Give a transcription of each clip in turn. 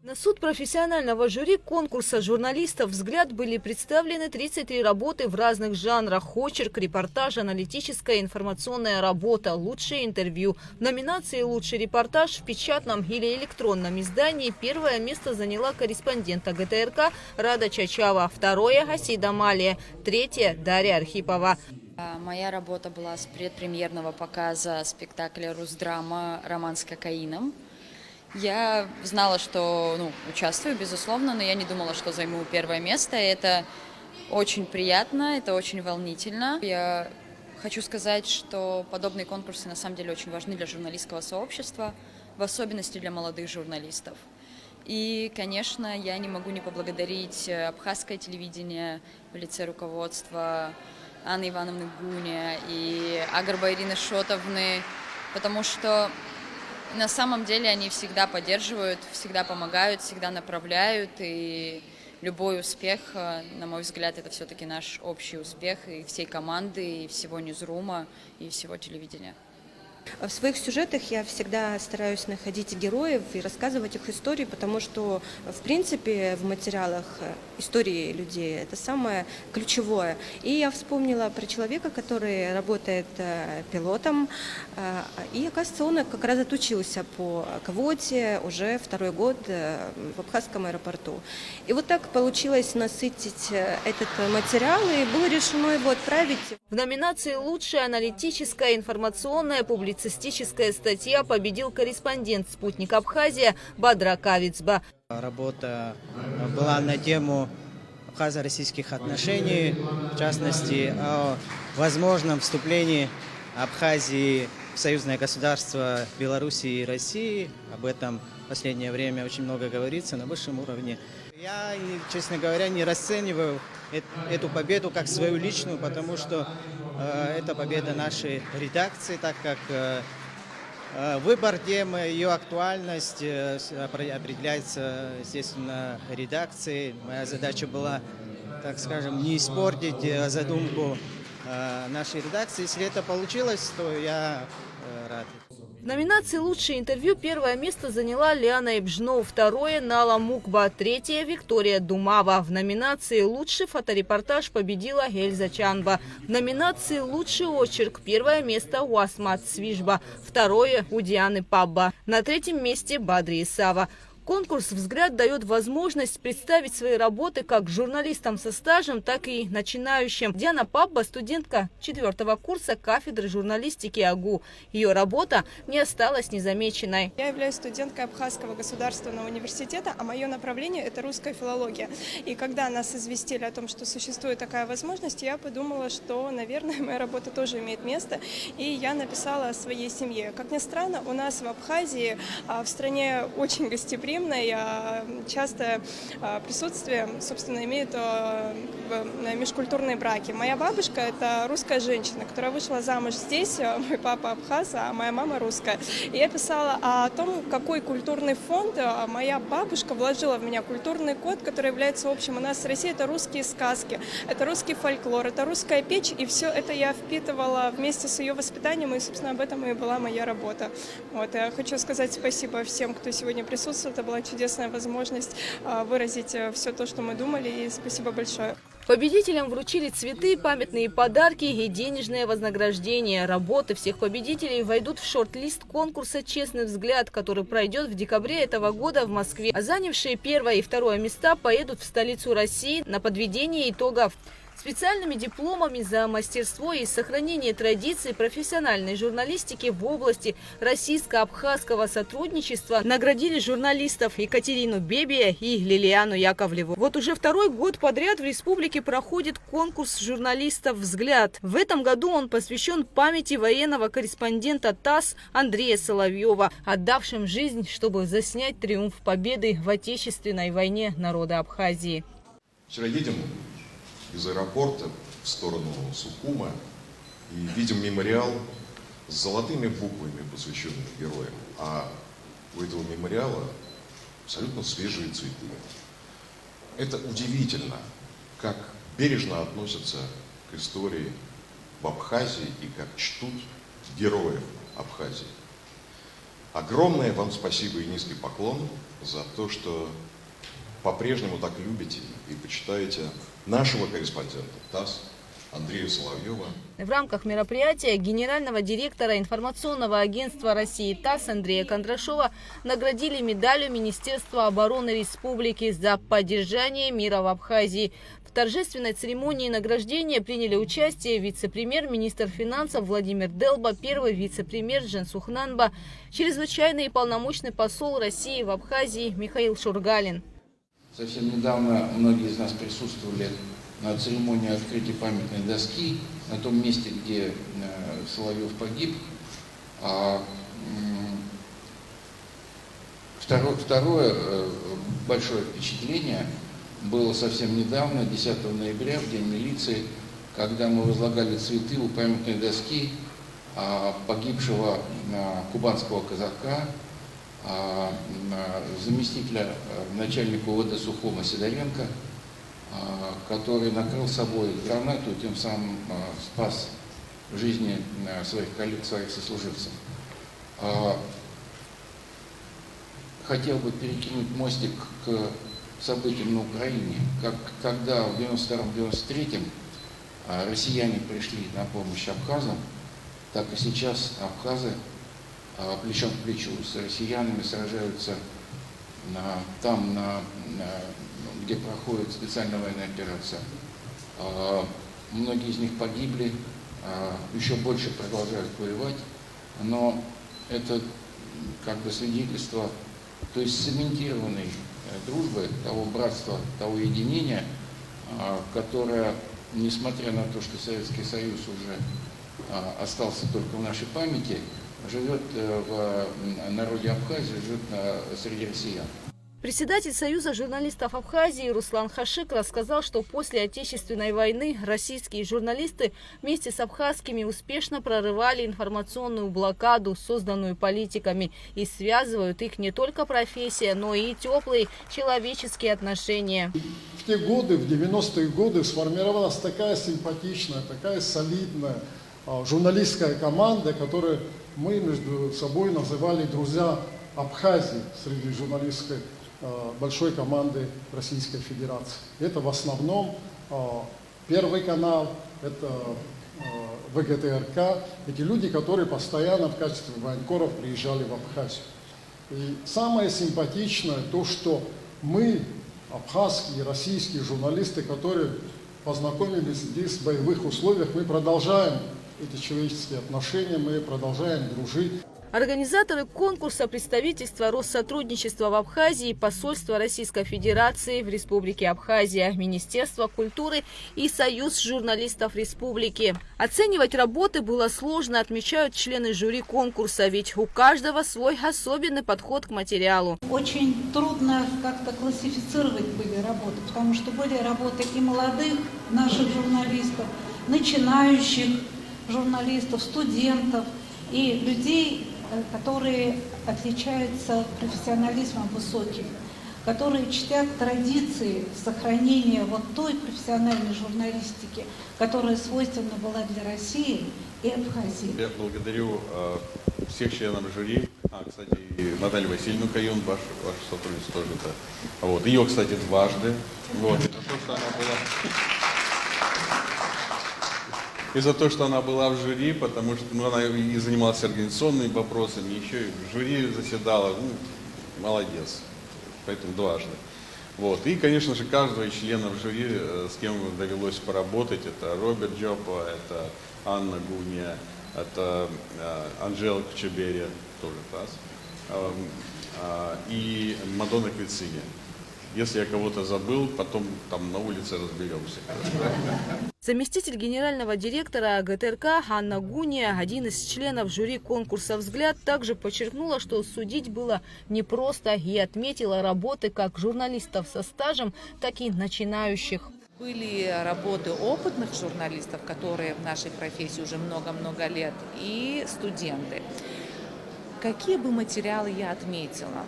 На суд профессионального жюри конкурса журналистов «Взгляд» были представлены 33 работы в разных жанрах: очерк, репортаж, аналитическая информационная работа, лучшее интервью. В номинации «Лучший репортаж» в печатном или электронном издании первое место заняла корреспондент ГТРК Рада Чачава, второе – Хасида Малия, третье – Дарья Архипова. Моя работа была с предпремьерного показа спектакля «Русдрама. Роман с кокаином». Я знала, что участвую, безусловно, но я не думала, что займу первое место. Это очень приятно, это очень волнительно. Я хочу сказать, что подобные конкурсы на самом деле очень важны для журналистского сообщества, в особенности для молодых журналистов. И, конечно, я не могу не поблагодарить абхазское телевидение в лице руководства Анны Ивановны Гуня и Агарба Ирины Шотовны, потому что на самом деле они всегда поддерживают, всегда помогают, всегда направляют, и любой успех, на мой взгляд, это все-таки наш общий успех и всей команды, и всего Ньюзрума, и всего телевидения. В своих сюжетах я всегда стараюсь находить героев и рассказывать их истории, потому что, в принципе, в материалах истории людей это самое ключевое. И я вспомнила про человека, который работает пилотом, и, оказывается, он как раз отучился по квоте уже второй год в Абхазском аэропорту. И вот так получилось насытить этот материал, и было решено его отправить. В номинации «Лучшая аналитическая информационная публицистическая статья» победил корреспондент «Спутник Абхазия» Бадра Кавицба. Работа была на тему абхазо-российских отношений, в частности, о возможном вступлении Абхазии в союзное государство Белоруссии и России. Об этом в последнее время очень много говорится на высшем уровне. Я, честно говоря, не расцениваю эту победу как свою личную, потому что это победа нашей редакции, так как выбор темы, ее актуальность определяется, естественно, редакцией. Моя задача была, так скажем, не испортить задумку нашей редакции. Если это получилось, то я рад. В номинации «Лучшее интервью» первое место заняла Лиана Ибжно, второе – Нала Мукба, третье – Виктория Думава. В номинации «Лучший фоторепортаж» победила Эльза Чанба. В номинации «Лучший очерк» первое место у Асмат Свижба, второе – у Дианы Пабба. На третьем месте – Бадри Исава. Конкурс «Взгляд» дает возможность представить свои работы как журналистам со стажем, так и начинающим. Диана Пабба – студентка 4-го курса кафедры журналистики АГУ. Ее работа не осталась незамеченной. Я являюсь студенткой Абхазского государственного университета, а мое направление – это русская филология. И когда нас известили о том, что существует такая возможность, я подумала, что, наверное, моя работа тоже имеет место. И я написала о своей семье. Как ни странно, у нас в Абхазии, в стране очень гостеприимной, частое присутствие, собственно, имеют межкультурные браки. Моя бабушка – это русская женщина, которая вышла замуж здесь, мой папа абхаз, а моя мама русская. И я писала о том, какой культурный фонд моя бабушка вложила в меня, культурный код, который является общим. У нас в России это русские сказки, это русский фольклор, это русская печь, и все это я впитывала вместе с ее воспитанием, и, собственно, об этом и была моя работа. Вот. Я хочу сказать спасибо всем, кто сегодня присутствует. Это была чудесная возможность выразить все то, что мы думали, и спасибо большое. Победителям вручили цветы, памятные подарки и денежное вознаграждение. Работы всех победителей войдут в шорт-лист конкурса «Честный взгляд», который пройдет в декабре этого года в Москве. А занявшие первое и второе места поедут в столицу России на подведение итогов. Специальными дипломами за мастерство и сохранение традиций профессиональной журналистики в области российско-абхазского сотрудничества наградили журналистов Екатерину Бебия и Лилиану Яковлеву. Вот уже второй год подряд в республике проходит конкурс журналистов «Взгляд». В этом году он посвящен памяти военного корреспондента ТАСС Андрея Соловьева, отдавшим жизнь, чтобы заснять триумф победы в Отечественной войне народа Абхазии. Вчера едем из аэропорта в сторону Сухума и видим мемориал с золотыми буквами, посвященных героям. А у этого мемориала абсолютно свежие цветы. Это удивительно, как бережно относятся к истории в Абхазии и как чтут героев Абхазии. Огромное вам спасибо и низкий поклон за то, что по-прежнему так любите и почитаете нашего корреспондента ТАСС Андрея Соловьева. В рамках мероприятия генерального директора информационного агентства России ТАСС Андрея Кондрашова наградили медалью Министерства обороны Республики за поддержание мира в Абхазии. В торжественной церемонии награждения приняли участие вице-премьер-министр финансов Владимир Делба, первый вице-премьер Женсух Нанба, чрезвычайный и полномочный посол России в Абхазии Михаил Шургалин. Совсем недавно многие из нас присутствовали на церемонии открытия памятной доски на том месте, где Соловьев погиб. Второе большое впечатление было совсем недавно, 10 ноября, в День милиции, когда мы возлагали цветы у памятной доски погибшего кубанского казака, заместителя начальника УВД Сухума Сидоренко, который накрыл собой гранату и тем самым спас жизни своих коллег, своих сослуживцев. Хотел бы перекинуть мостик к событиям на Украине. Когда в 1992-1993 россияне пришли на помощь абхазам, так и сейчас абхазы плечом к плечу с россиянами сражаются там, где проходит специальная военная операция. Многие из них погибли, еще больше продолжают воевать, но это как бы свидетельство той цементированной дружбы, того братства, того единения, которое, несмотря на то, что Советский Союз уже остался только в нашей памяти, живет в народе Абхазии, живет среди россиян. Председатель Союза журналистов Абхазии Руслан Хашик рассказал, что после Отечественной войны российские журналисты вместе с абхазскими успешно прорывали информационную блокаду, созданную политиками, и связывают их не только профессия, но и теплые человеческие отношения. В те годы, в 90-е годы, сформировалась такая симпатичная, такая солидная журналистская команда, которую мы между собой называли «Друзья Абхазии» среди журналистской большой команды Российской Федерации. Это в основном Первый канал, это ВГТРК, эти люди, которые постоянно в качестве военкоров приезжали в Абхазию. И самое симпатичное то, что мы, абхазские и российские журналисты, которые познакомились здесь в боевых условиях, мы продолжаем эти человеческие отношения, мы продолжаем дружить. Организаторы конкурса представительства Россотрудничества в Абхазии, посольство Российской Федерации в Республике Абхазия, Министерство культуры и Союз журналистов Республики. Оценивать работы было сложно, отмечают члены жюри конкурса, ведь у каждого свой особенный подход к материалу. Очень трудно как-то классифицировать были работы, потому что были работы и молодых наших журналистов, начинающих журналистов, студентов и людей, которые отличаются профессионализмом высоким, которые чтят традиции сохранения вот той профессиональной журналистики, которая свойственна была для России и Абхазии. Я благодарю всех членов жюри, кстати, и Наталью Васильевну Каюн, ваш сотрудница тоже. Вот. Ее, кстати, дважды. Вот. И за то, что она была в жюри, потому что она и занималась организационными вопросами, еще и в жюри заседала. Молодец. Поэтому дважды. Вот. И, конечно же, каждого из членов жюри, с кем довелось поработать, это Роберт Джопа, это Анна Гуния, это Анжела Кучеберия, тоже ТАСС, и Мадонна Квицини. Если я кого-то забыл, потом там на улице разберемся. Заместитель генерального директора ГТРК Анна Гуния, один из членов жюри конкурса «Взгляд», также подчеркнула, что судить было непросто, и отметила работы как журналистов со стажем, так и начинающих. Были работы опытных журналистов, которые в нашей профессии уже много-много лет, и студенты. Какие бы материалы я отметила?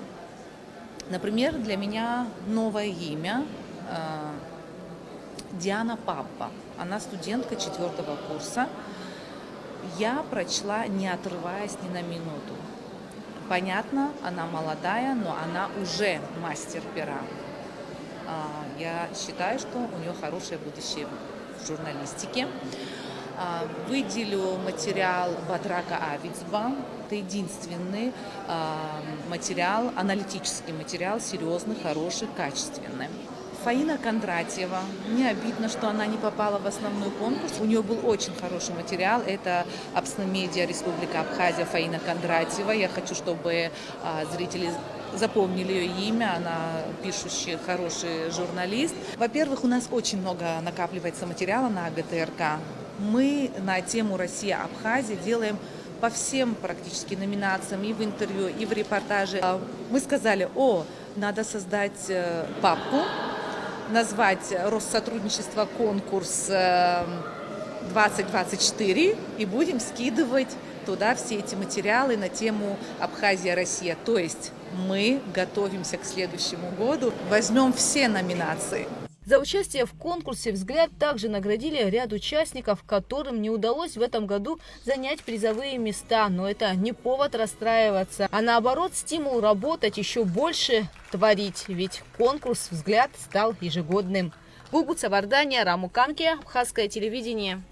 Например, для меня новое имя Диана Паппа. Она студентка 4-го курса. Я прочла, не отрываясь ни на минуту. Понятно, она молодая, но она уже мастер пера. Я считаю, что у нее хорошее будущее в журналистике. Выделю материал Батрака Авицба. Это единственный материал, аналитический материал, серьезный, хороший, качественный. Фаина Кондратьева. Мне обидно, что она не попала в основной конкурс. У нее был очень хороший материал. Это Абсномедиа, Республика Абхазия, Фаина Кондратьева. Я хочу, чтобы зрители запомнили ее имя. Она пишущий, хороший журналист. Во-первых, у нас очень много накапливается материала на АГТРК. Мы на тему «Россия-Абхазия» делаем по всем практически номинациям, и в интервью, и в репортаже. Мы сказали, надо создать папку, назвать Россотрудничество конкурс 2024 и будем скидывать туда все эти материалы на тему Абхазия-Россия. То есть мы готовимся к следующему году, возьмем все номинации. За участие в конкурсе «Взгляд» также наградили ряд участников, которым не удалось в этом году занять призовые места. Но это не повод расстраиваться, а наоборот стимул работать еще больше, творить. Ведь конкурс «Взгляд» стал ежегодным. Гугуца Вардания, Раму Канке, Абхазское телевидение.